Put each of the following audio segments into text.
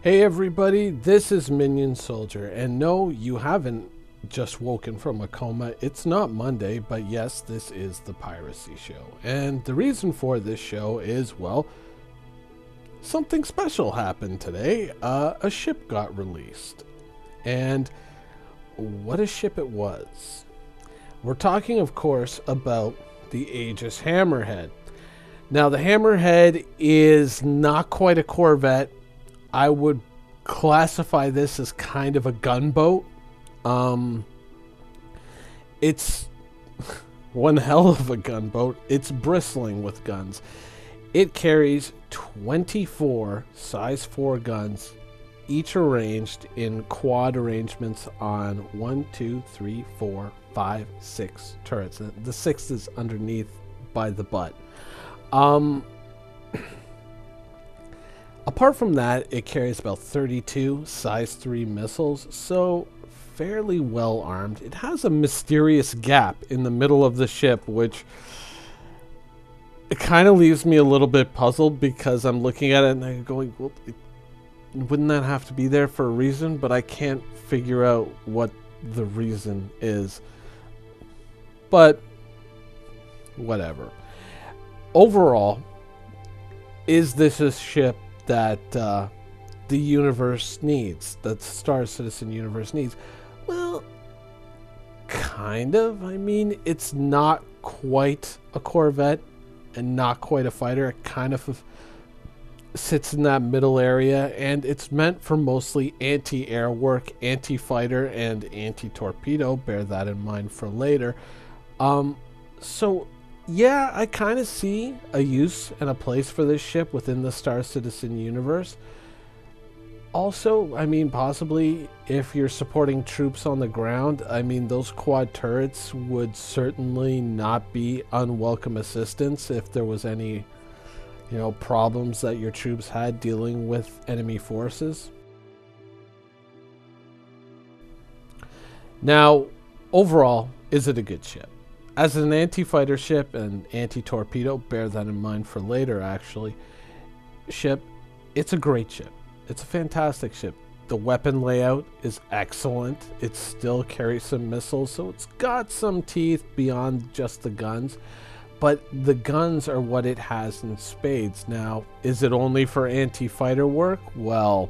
Hey everybody, this is Minion Soldier, and no, you haven't just woken from a coma. It's not Monday, but yes, this is the Piracy Show. And the reason for this show is, well, something special happened today. A ship got released. And what a ship it was. We're talking, of course, about the Aegis Hammerhead. Now, the Hammerhead is not quite a corvette. I would classify this as kind of a gunboat. It's one hell of a gunboat. It's bristling with guns. It carries 24 size 4 guns, each arranged in quad arrangements on 1, 2, 3, 4, 5, 6 turrets. The sixth is underneath by the butt. Apart from that, it carries about 32 size 3 missiles, so fairly well armed. It has a mysterious gap in the middle of the ship, which it kind of leaves me a little bit puzzled, because I'm looking at it and I'm going, well, wouldn't that have to be there for a reason? But I can't figure out what the reason is. But whatever. Overall, is this a ship that the universe needs, that Star Citizen universe needs? Well, kind of. I mean, it's not quite a corvette and not quite a fighter. It kind of sits in that middle area, and it's meant for mostly anti-air work, anti-fighter, and anti-torpedo. Bear that in mind for later. So yeah, I kind of see a use and a place for this ship within the Star Citizen universe. Also, I mean, possibly if you're supporting troops on the ground, I mean, those quad turrets would certainly not be unwelcome assistance if there was any, problems that your troops had dealing with enemy forces. Now, overall, is it a good ship? As an anti-fighter ship and anti-torpedo, bear that in mind for later actually, ship, it's a great ship. It's a fantastic ship. The weapon layout is excellent. It still carries some missiles, so it's got some teeth beyond just the guns. But the guns are what it has in spades. Now, is it only for anti-fighter work? Well,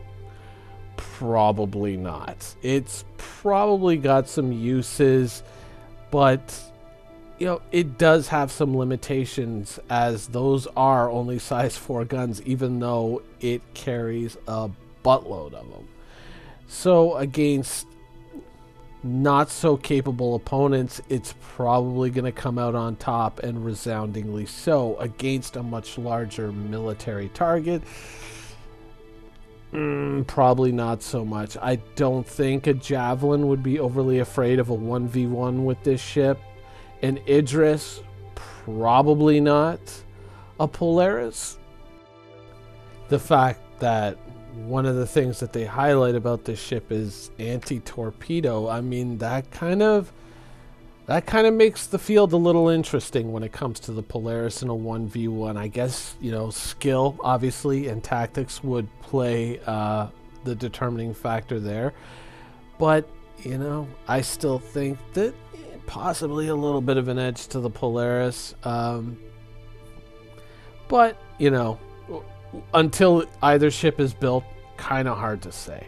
probably not. It's probably got some uses, but it does have some limitations, as those are only size 4 guns, even though it carries a buttload of them. So against not so capable opponents, it's probably going to come out on top, and resoundingly so. Against a much larger military target, probably not so much. I don't think a Javelin would be overly afraid of a 1v1 with this ship. An Idris, probably not. A Polaris, the fact that one of the things that they highlight about this ship is anti-torpedo, I mean, that kind of makes the field a little interesting when it comes to the Polaris in a 1v1. I guess, skill, obviously, and tactics would play the determining factor there. But, I still think that possibly a little bit of an edge to the Polaris. But, until either ship is built, kind of hard to say.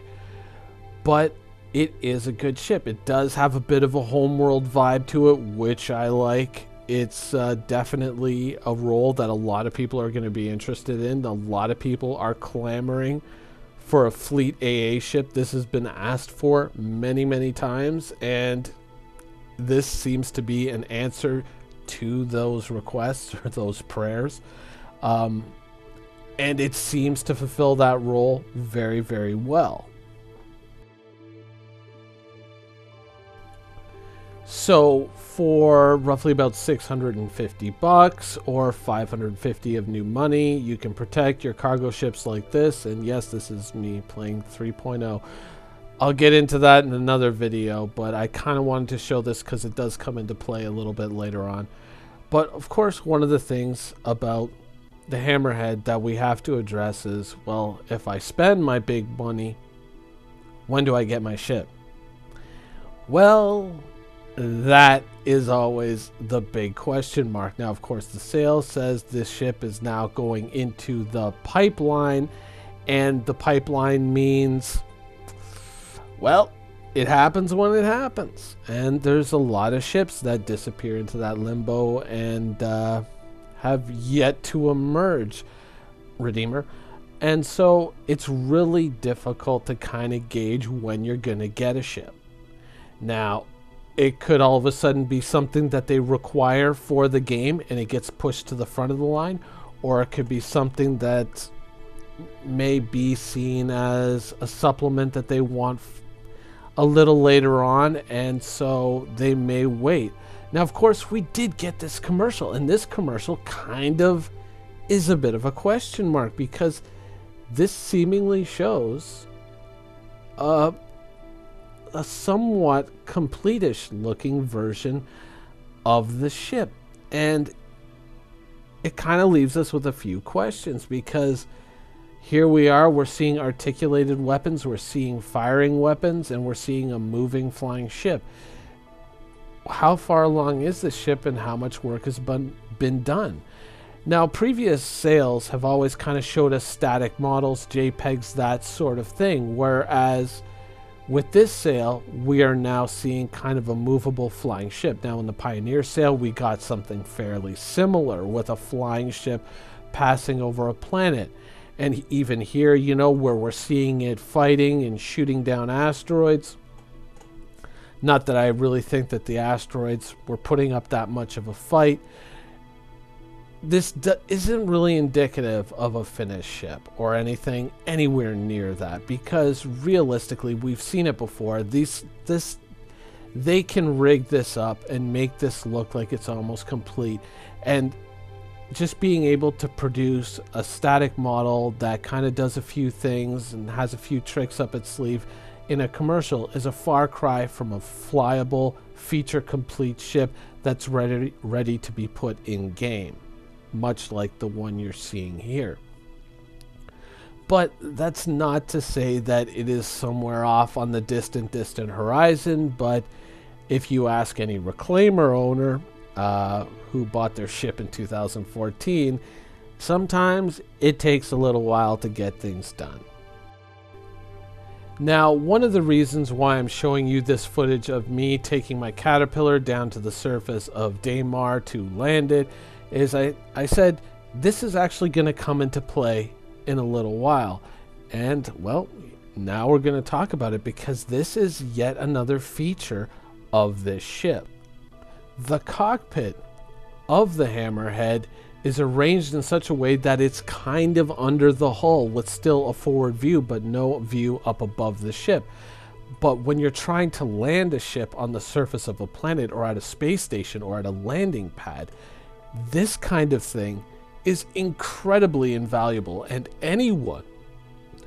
But it is a good ship. It does have a bit of a homeworld vibe to it, which I like. It's definitely a role that a lot of people are going to be interested in. A lot of people are clamoring for a fleet AA ship. This has been asked for many, many times, and this seems to be an answer to those requests or those prayers. And it seems to fulfill that role very, very well. So for roughly about $650 or $550 of new money, you can protect your cargo ships like this. And yes, this is me playing 3.0. I'll get into that in another video, but I kind of wanted to show this because it does come into play a little bit later on. But of course, one of the things about the Hammerhead that we have to address is, well, if I spend my big money, when do I get my ship? Well, that is always the big question mark. Now, of course, the sale says this ship is now going into the pipeline, and the pipeline means, well, it happens when it happens. And there's a lot of ships that disappear into that limbo and have yet to emerge, Redeemer. And so it's really difficult to kind of gauge when you're going to get a ship. Now, it could all of a sudden be something that they require for the game and it gets pushed to the front of the line, or it could be something that may be seen as a supplement that they want a little later on, and so they may wait. Now, of course, we did get this commercial, and this commercial kind of is a bit of a question mark because this seemingly shows a somewhat complete-ish looking version of the ship, and it kind of leaves us with a few questions because here we are, we're seeing articulated weapons, we're seeing firing weapons, and we're seeing a moving flying ship. How far along is this ship and how much work has been done? Now, previous sales have always kind of showed us static models, JPEGs, that sort of thing, whereas with this sale, we are now seeing kind of a movable flying ship. Now, in the Pioneer sale, we got something fairly similar with a flying ship passing over a planet. And even here, you know, where we're seeing it fighting and shooting down asteroids. Not that I really think that the asteroids were putting up that much of a fight. This isn't really indicative of a finished ship or anything anywhere near that, because realistically, we've seen it before. They can rig this up and make this look like it's almost complete, and just being able to produce a static model that kind of does a few things and has a few tricks up its sleeve in a commercial is a far cry from a flyable, feature complete ship that's ready to be put in game, much like the one you're seeing here. But that's not to say that it is somewhere off on the distant horizon. But if you ask any Reclaimer owner who bought their ship in 2014, sometimes it takes a little while to get things done. Now, one of the reasons why I'm showing you this footage of me taking my Caterpillar down to the surface of Daymar to land it is I said this is actually going to come into play in a little while. And, well, now we're going to talk about it because this is yet another feature of this ship. The cockpit of the Hammerhead is arranged in such a way that it's kind of under the hull with still a forward view but no view up above the ship. But when you're trying to land a ship on the surface of a planet or at a space station or at a landing pad, this kind of thing is incredibly invaluable, and anyone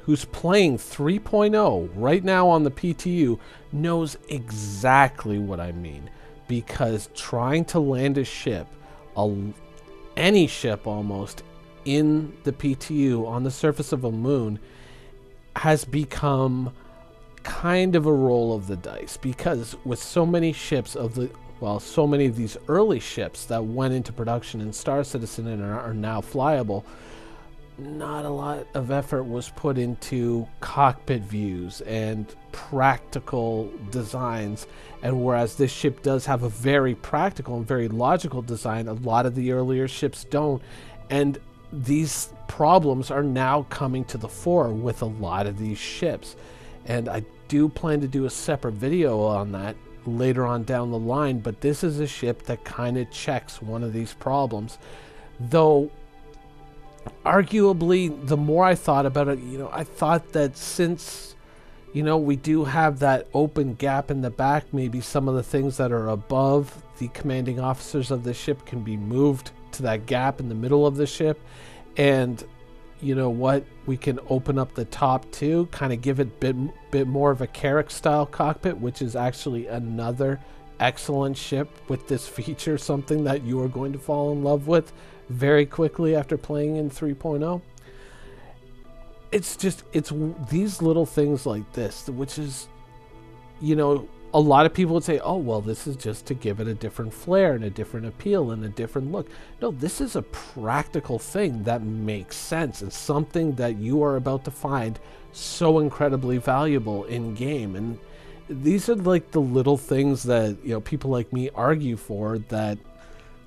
who's playing 3.0 right now on the PTU knows exactly what I mean, because trying to land a ship, any ship almost, in the PTU on the surface of a moon has become kind of a roll of the dice, because with so many ships so many of these early ships that went into production in Star Citizen and are now flyable, not a lot of effort was put into cockpit views and practical designs. And whereas this ship does have a very practical and very logical design, a lot of the earlier ships don't. And these problems are now coming to the fore with a lot of these ships. And I do plan to do a separate video on that later on down the line, but this is a ship that kind of checks one of these problems. Though arguably, the more I thought about it, I thought that since, we do have that open gap in the back, maybe some of the things that are above the commanding officers of the ship can be moved to that gap in the middle of the ship. And you know what, we can open up the top too, kind of give it bit more of a Carrack style cockpit, which is actually another excellent ship with this feature, something that you are going to fall in love with very quickly after playing in 3.0. It's these little things like this, which is, you know, a lot of people would say, oh, well, this is just to give it a different flair and a different appeal and a different look. No, this is a practical thing that makes sense and something that you are about to find so incredibly valuable in game. And these are like the little things that, you know, people like me argue for that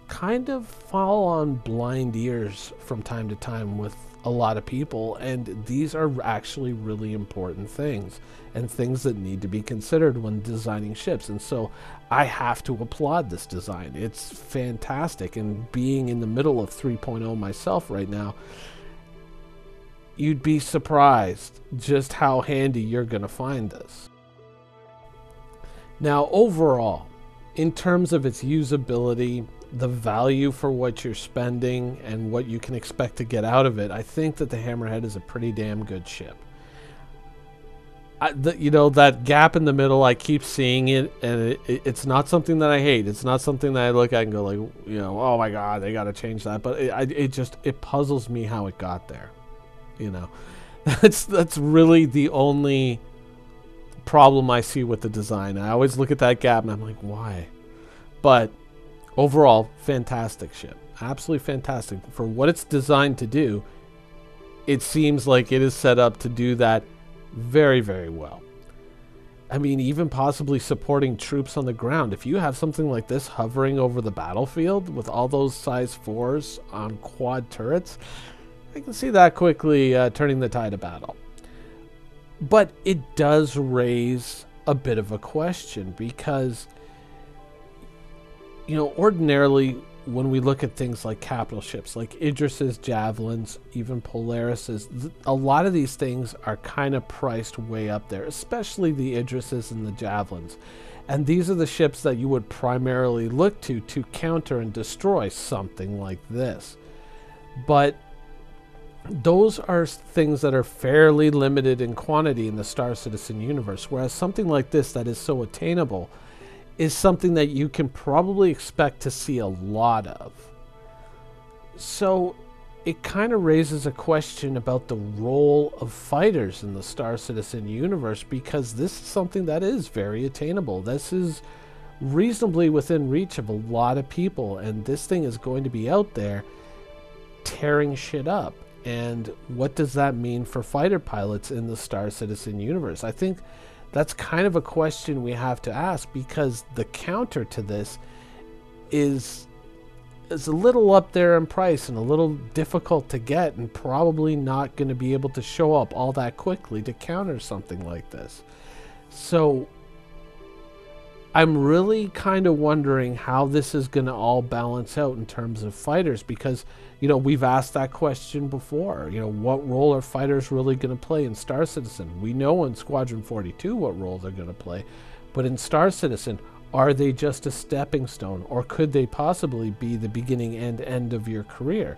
kind of fall on blind ears from time to time with a lot of people, and these are actually really important things and things that need to be considered when designing ships. And so I have to applaud this design. It's fantastic, and being in the middle of 3.0 myself right now, you'd be surprised just how handy you're going to find this. Now, overall, in terms of its usability, the value for what you're spending and what you can expect to get out of it, I think that the Hammerhead is a pretty damn good ship. You know, that gap in the middle, I keep seeing it, and it's not something that I hate. It's not something that I look at and go like, you know, oh my god, they got to change that. But it puzzles me how it got there. You know, that's really the only problem I see with the design. I always look at that gap and I'm like, why? But overall, fantastic ship. Absolutely fantastic. For what it's designed to do, it seems like it is set up to do that very, very well. I mean, even possibly supporting troops on the ground. If you have something like this hovering over the battlefield with all those size 4s on quad turrets, I can see that quickly turning the tide of battle. But it does raise a bit of a question because, you know, ordinarily when we look at things like capital ships, like Idris's, Javelins, even Polaris's, a lot of these things are kind of priced way up there, especially the Idris's and the Javelins. And these are the ships that you would primarily look to counter and destroy something like this. But those are things that are fairly limited in quantity in the Star Citizen universe, whereas something like this that is so attainable is something that you can probably expect to see a lot of. So it kind of raises a question about the role of fighters in the Star Citizen universe, because this is something that is very attainable. This is reasonably within reach of a lot of people, and this thing is going to be out there tearing shit up. And what does that mean for fighter pilots in the Star Citizen universe? I think that's kind of a question we have to ask, because the counter to this is a little up there in price and a little difficult to get, and probably not going to be able to show up all that quickly to counter something like this. So I'm really kind of wondering how this is going to all balance out in terms of fighters, because, you know, we've asked that question before. You know, what role are fighters really going to play in Star Citizen? We know in Squadron 42 what role they're going to play, but in Star Citizen, are they just a stepping stone, or could they possibly be the beginning and end of your career?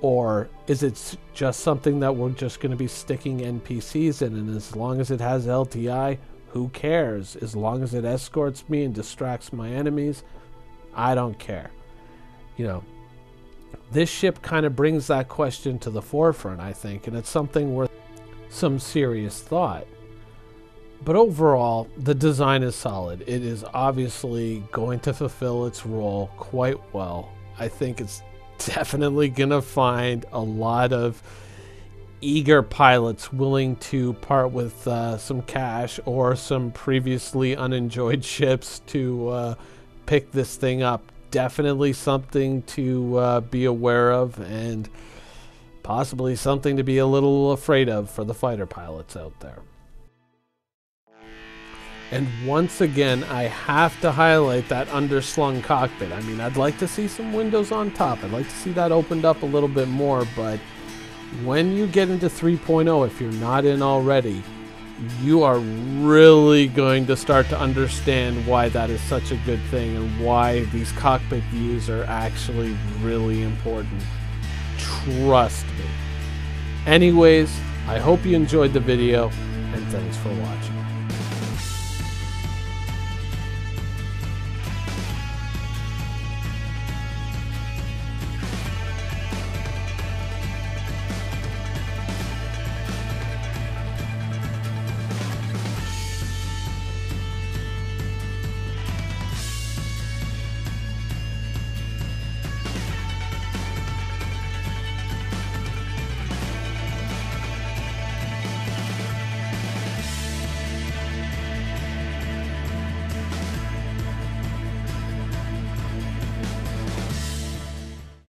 Or is it just something that we're just going to be sticking NPCs in, and as long as it has LTI, who cares? As long as it escorts me and distracts my enemies, I don't care. You know, this ship kind of brings that question to the forefront, I think, and it's something worth some serious thought. But overall, the design is solid. It is obviously going to fulfill its role quite well. I think it's definitely going to find a lot of eager pilots willing to part with some cash or some previously unenjoyed ships to pick this thing up. Definitely something to be aware of, and possibly something to be a little afraid of for the fighter pilots out there. And once again, I have to highlight that underslung cockpit. I mean, I'd like to see some windows on top. I'd like to see that opened up a little bit more, but when you get into 3.0, if you're not in already, you are really going to start to understand why that is such a good thing and why these cockpit views are actually really important. Trust me. Anyways, I hope you enjoyed the video, and thanks for watching.